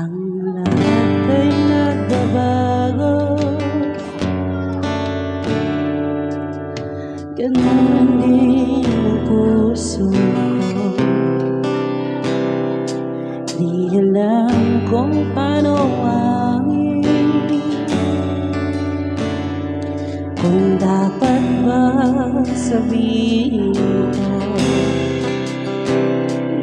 Ang lahat ay nagbabago, ganun din ang puso ko. Di alam kung paano angin, kung dapat ba sabihin ko.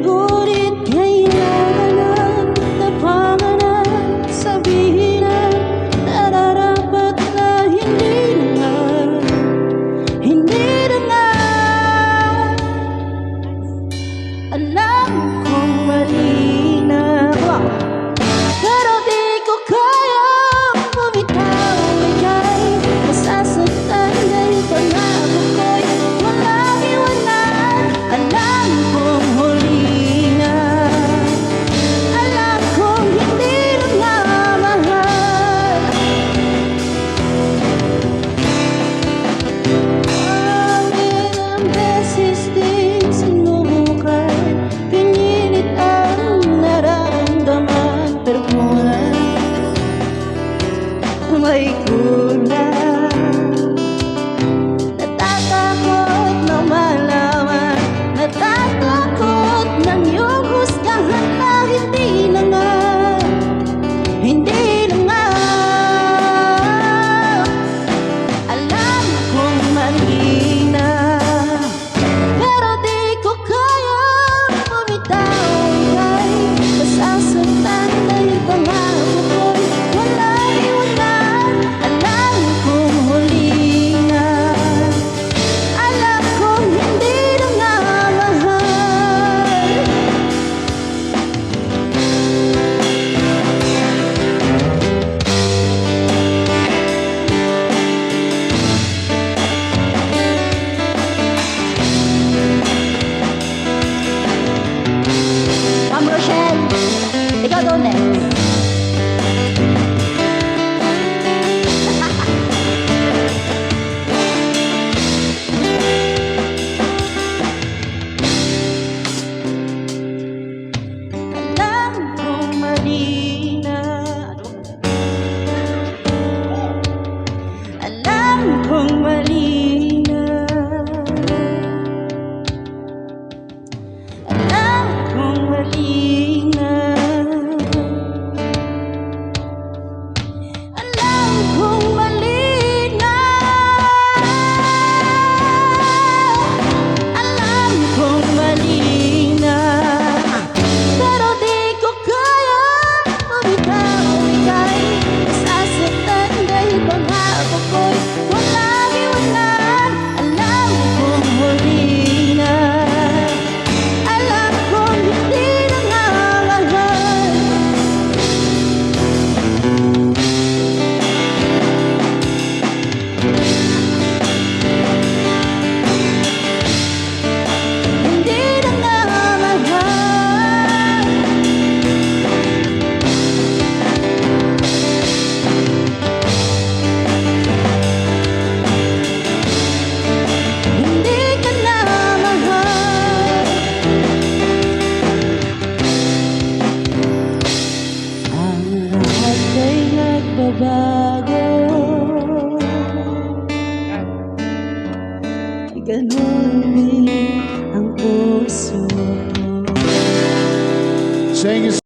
Ngunit kailangan na pangarap sabihin na nararapat na hindi na alam kong mali na, pero di ko kayang bumitaw. Ika'y masasaktan dahil pangako ko'y walang iwanan. Alam kong huli na, alam kong hindi na nga mahal. Ang ilang beses din sinubukan, pinilit ang nararamdaman, pero kulang, may kulang. Natatakot na malaman, natatakot ng iyong husgahan na hindi na nga, hindi na nga. Alam kong mali na, pero di ko kaya bumitaw. Ika'y masasaktan dahil pangako ko'y walang iwanan. Alam kong huli na, alam kong hindi na nga mahal. Ma'am Rochelle, ikaw daw next. Alam kong mali na, alam kong mali na, alam kong mali na, alam kong mali na, alam kong mali na, pero di ko kaya bumitaw. Ika'y masasaktan dahil pangako ko'y walang iwanan. Alam kong huli na, alam kong hindi na nga mahal. Hindi na nga mahal. Hindi ka na mahal. Ang lahat ay nagbabago, ganun din ang puso ko. Thank you.